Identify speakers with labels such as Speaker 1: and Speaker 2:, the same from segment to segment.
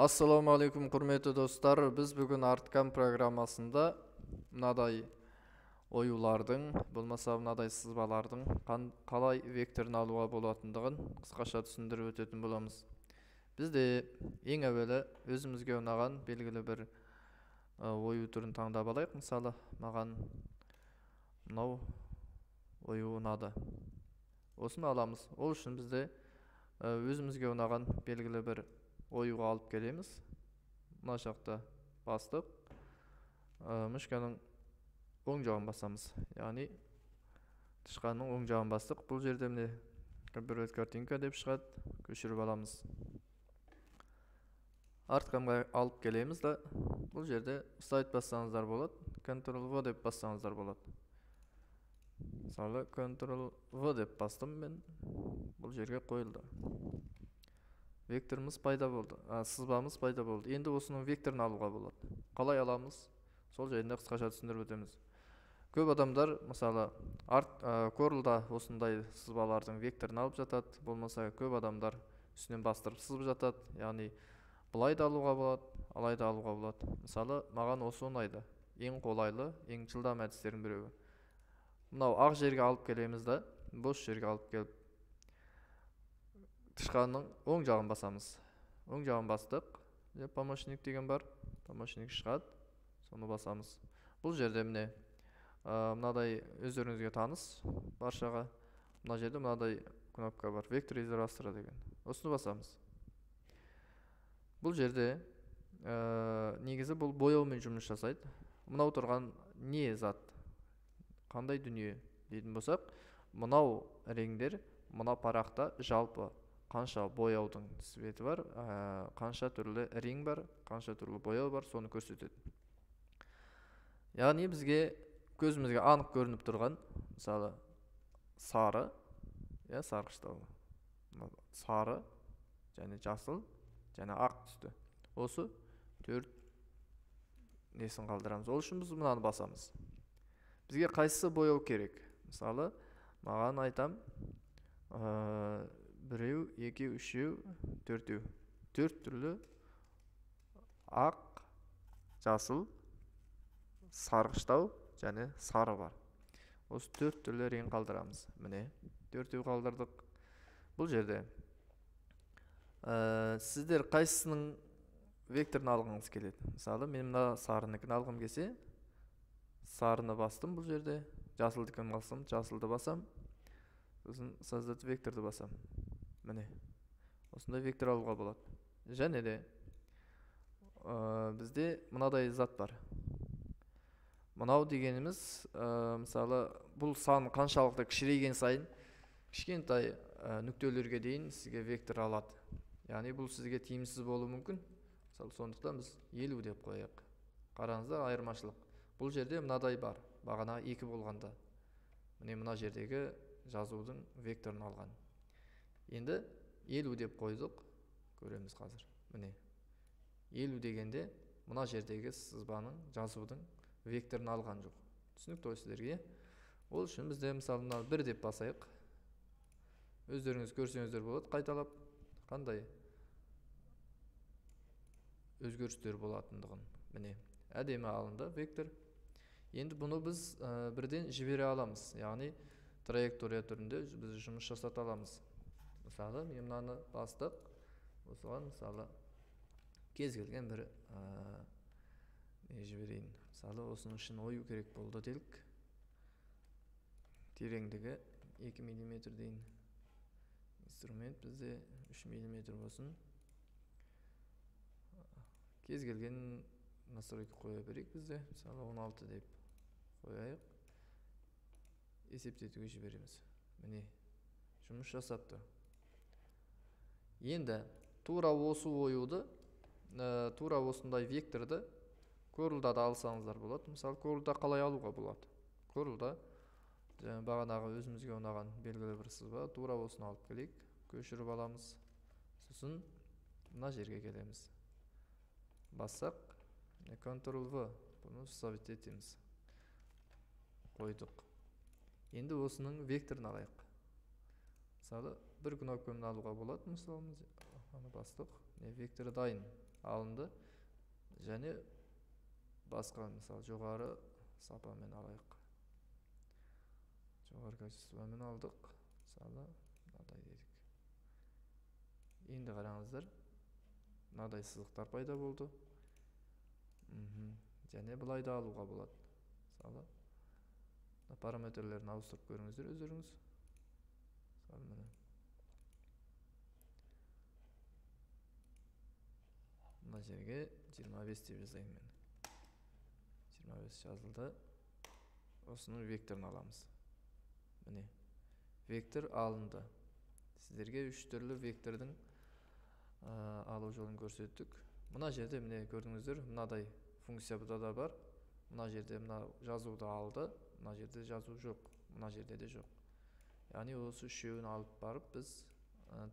Speaker 1: Ассаламу алейкум, құрметті достар. Біз бүгін Арткам программасында мынадай оюлардың, болмаса мынадай сызбалардың қалай векторын алуға болатындығын қысқаша түсіндіріп өтетін боламыз. Бізде ең әуелі өзімізге ұнаған белгілі бір ою түрін таңдап алайық. Мысалы, маған мынау ою ұнады. Осыны аламыз. Ол үшін бізде өзімізге ұнаған белгілі бір оюға алып келеміз. Мына жақта бастық, мышканың оң жағын басамыз. Яғни тышқанның оң жағын бастық. Бұл жерде міне бір картинка деп шығады. Көшіріп аламыз. Арткамға алып келеміз да, бұл жерде сайт бассаңыздар болады. Ctrl-V деп бассаңыздар болады. Мысалы, Ctrl-V деп бастым мен. Бұл жерге қойылды. Векторымыз пайда болды, сызбамыз пайда болды. Енді осының векторын алуға болады. Қалай аламыз? Сол жайында қысқаша түсіндіріп өтеміз. Көп адамдар, мысалы, Corel'да осындай сызбалардың векторын алып жатады. Болмаса көп адамдар үстінен бастырып сызып жатады. Яғни былай да алуға болады, алай да алуға болады. Мысалы, маған осы ұнайды. Ең қолайлы, ең жылдам әдістердің біреуі. Мынау ақ жерге алып келеміз да, бос жерге алып келіп тышқанның оң жағын басамыз. Оң жағын бастық. Помощник деген бар. Помощник шығады. Соны басамыз. Бұл жерде міне мынадай өздеріңізге таныс баршаға. Мына жерде мынадай кнопка бар. Вектор из растра деген. Осыны басамыз. Бұл жерде негізі бұл бояумен жұмыс жасайды. Мынау тұрған не зат? Қандай дүние дейтін болсақ, мынау реңдер мына парақта жалпы қанша бояудың цветі бар, қанша түрлі рең бар, қанша түрлі бояу бар, соны көрсетеді. Яғни бізге көзімізге анық көрініп тұрған, мысалы, сары, сарғыштау, сары, және жасыл, және ақ түсті. Осы төрт несін қалдырамыз. Ол үшін біз мынаны басамыз. Бізге қайсысы бояу керек? Мысалы, маған айтам, біреу, екеу, үшеу, төртеу. Төрт түрлі ақ, жасыл, сарғыштау және сары бар. Осы төрт түрлі рең қалдырамыз. Міне, төртеу қалдырдық. Бұл жерде сіздер қайсысының векторын алғыңыз келеді? Мысалы, мен мына сарыныкін алғым келсе, сарыны бастым бұл жерде. Жасылдыкін алсам, жасылды басам. Сосын создать векторды басам. Міне, осындай вектор алуға болады. Және де бізде мынадай зат бар. Мынау дегеніміз, мысалы, бұл сан қаншалықты кішірейген сайын, кішкентай нүктелерге дейін сізге вектор алады. Яғни бұл сізге тиімсіз болуы мүмкін. Мысалы, сондықтан біз 50 деп қояйық. Қараңыздар, айырмашылық. Бұл жерде мынадай бар, бағана 2 болғанда. Міне мына жердегі жазудың векторын алған. Енді 50 деп қойдық, көреміз қазір. Міне, 50 дегенде мына жердегі сызбаның, жазудың векторын алған жоқ. Түсінікті сіздерге? Ол үшін бізде мысалы 1 деп басайық. Өздеріңіз көрсеңіздер болады, қайталап қандай өзгерістер болатындығын. Міне, әдемі алынды вектор. Енді бұны біз бірден жібере аламыз. Яғни траектория түрінде біз жұмыс жасата аламыз. Мысалы, мен мынаны бастық. Осыған мысалы кез келген бір жіберейін. Мысалы, осының үшін ою керек болды делік. Тереңдігі 2 мм дейін. Инструмент бізде 3 мм болсын. Кез келген настройка қоя берейік бізде. Мысалы 16 деп қояйық. Есептетуге жібереміз. Міне, жұмыс жасапты. Енді тура осы оюды, тура осындай векторды Corel'да да алсаңыздар болады. Мысалы, Corel'да қалай алуға болады? Corel'да бағанағы өзімізге ұнаған белгілі бір сызба, тура осыны алып келейік. Көшіріп аламыз. Сосын мына жерге келеміз. Бассақ, Ctrl-V, бұны вставить етеміз. Қойдық. Енді осының векторын алайық. Мысалы, бір кнопкамен алуға болады. Мысалы, бастық. Векторы дайын. алынды. Және басқа, мысалы, жоғары сапамен алайық. Жоғары качествомен алдық. Мысалы, мынадай дедік. Енді қараңыздар, мынадай сызықтар пайда болды. Және былай да алуға болады. Мысалы, параметрлерін ауыстырып көріңіздер өздеріңіз. Мысалы, міне. Мына жерге 25 деп жазайын мен. 25 жазылды. Осының векторын аламыз. Міне. Вектор алынды. Сіздерге 3 түрлі вектордың алу жолын көрсеттік. Мына жерде міне көрдіңіздер, мынадай функция бұда да бар. Мына жерде мына жазуды алды, мына жерде жазу жоқ, мына жерде де жоқ. Яғни осы үшеуін алып барып біз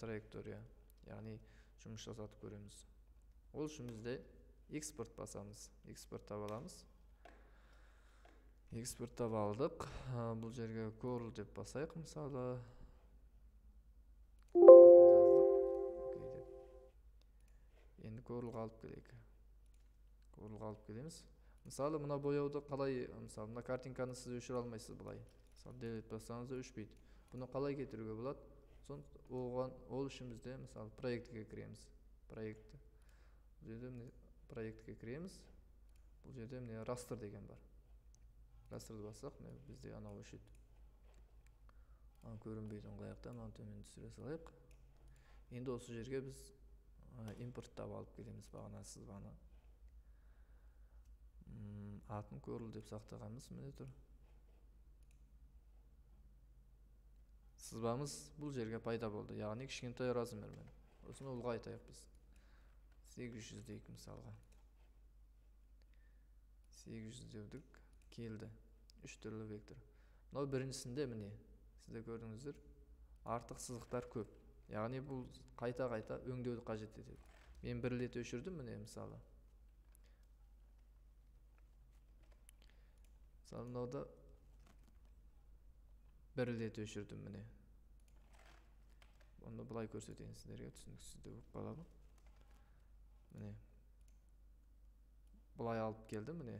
Speaker 1: траектория, яғни жұмыс жасатып көреміз. Ол үшін бізде экспорт басамыз, экспорттап аламыз. Экспорттап алдық. Бұл жерге curl деп басайық, мысалы. Енді curlға алып келейік. Curlға алып келеміз. Мысалы, мына бояуды қалай, мысалы, мына картинканы сіз өшіре алмайсыз бұлай. Мысалы, delete бассаңыз да өшпейді. Бұны қалай кетіруге болады? Ол үшін бізде, мысалы, проектіге кіреміз. Проекті. Бұл жерде міне проектіге кіреміз. Бұл жерде міне raster деген бар. Rasterді бассақ, бізде анау өшеді. Көрінбейді оңғаяқта, мынаны төмен түсіре салайық. Енді осы жерге біз импорттап алып келеміз бағана сызбаны. Атын curl деп сақтағанбыз, міне тұр. Сызбамыз бұл жерге пайда болды, яғни кішкентай размермен. Осыны ұлғайтайық біз. 800 дейік мысалға. 800 деудік келді. 3 түрлі вектор. Мынау біріншісінде міне, сізде көрдіңіздер, артық сызықтар көп. Яғни бұл қайта-қайта өңдеуді қажет етеді. Мен бір рет өшірдім, міне мысалы. Мысалы, мынауда бір рет өшірдім, міне. Оны бұлай көрсетейін сіздерге, түсініксізде болып қалады. Міне. Бұлай алып келдім, міне.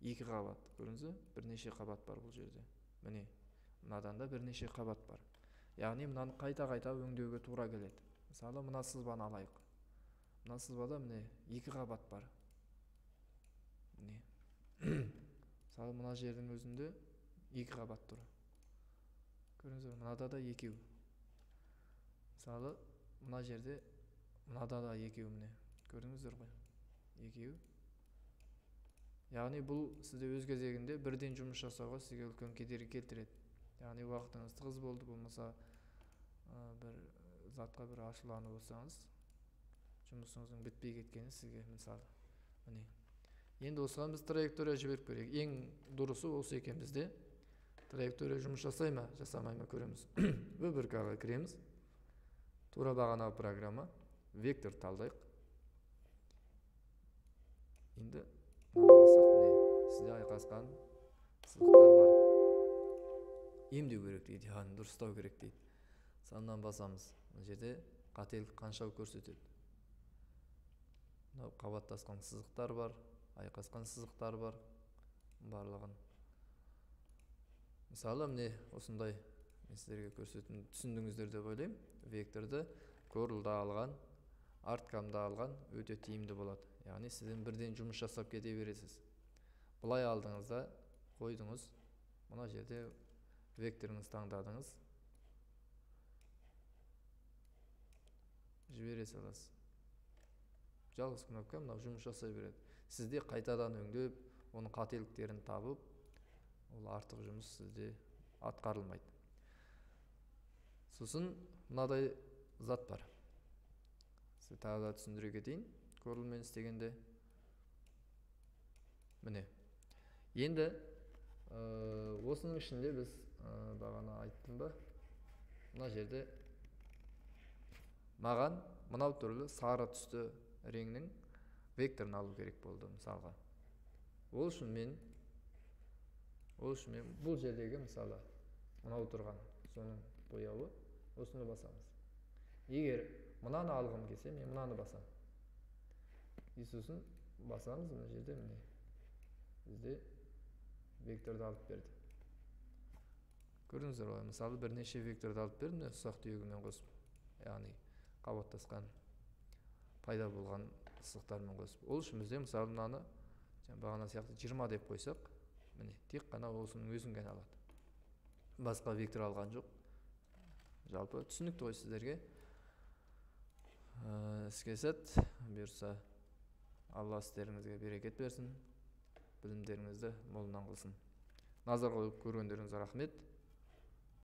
Speaker 1: 2 қабат, көрдіңіз бе? Бірнеше қабат бар бұл жерде. Міне. Мынадан да бірнеше қабат бар. Яғни мынаны қайта-қайта өңдеуге тура келеді. Мысалы, мына сызбаны алайық. Мына сызбада міне 2 қабат бар. Міне. Мысалы, мына жердің өзінде 2 қабат тұр. Көрдіңіз бе? Мынада да 2. Мысалы, мына жерде мынада да 2 міне. Көрдіңіздер ғой? 2. Яғни бұл сізде өз кезегінде бірден жұмыс жасауға сізге үлкен кедергі келтіреді. Яғни уақытыңыз тығыз болды, болмаса бір затқа бір ашуланып болсаңыз, жұмысыңыздың бітпей кеткені сізге мысалы. Міне. Енді осыған біз траектория жіберіп көрейік. Ең дұрысы осы екен бізде. Траектория жұмыс жасай ма, жасамай ма көреміз. VBRK-ға кіреміз. Тура бағанағы программа. Вектор талдайық. Енді басақ, міне, сізде айқасқан сызықтар бар. Емдеу керек дейді, яғни дұрыстау керек дейді. Саннан басамыз. Бұл жерде қателік қанша көрсетеді. Мынау қабаттасқан сызықтар бар, айқасқан сызықтар бар, барлығын. Мысалы, міне осындай мен сіздерге көрсетіп түсіндіңіздер деп ойлаймын. Векторды curlда алған, арткамда алған өте тиімді болады. Яғни сізден бірден жұмыс жасап кете бересіз. Бұлай алдыңызда қойдыңыз. Мына жерде векторыңыз таңдадыңыз. Жібере саласыз. Жалғыз кнопка мынау жұмыс жасай береді. Сізде қайтадан өңдеп, оның қателіктерін табып, ол артық жұмыс сізде атқарылмайды. Сосын мынадай зат бар. Сізді тағы да түсіндіре кетейін. Curlмен істегенде. Міне. Енді осының ішінде біз бағана айттым ба? Мына жерде маған мынау түрлі сары түсті реңнің векторын алу керек болды мысалға. Ол үшін мен бұл жердегі мысалы мынау тұрған соның бояуы осыны басамыз. Егер мынаны алғым келсе, мен мынаны басам. Иисусын басаңыз мына жерде міне бізде векторды алып берді. Көрдіңіздер ғой, мысалы бірнеше векторды алып берді, міне ұсақ түйегімен қосып, яғни қабаттасқан пайда болған сызықтармен қосып. Ол үшін бізде мысалы мынаны бағана сияқты 20 деп қойсақ, міне тек қана осының өзін ғана алады. Басқа вектор алған жоқ. Жалпы түсінікті ғой сіздерге. Іске сәт, бұйырса Алла істеріңізге берекет берсін, білімдеріңізді молынан қылсын. Назар қойып көргендеріңізге рахмет.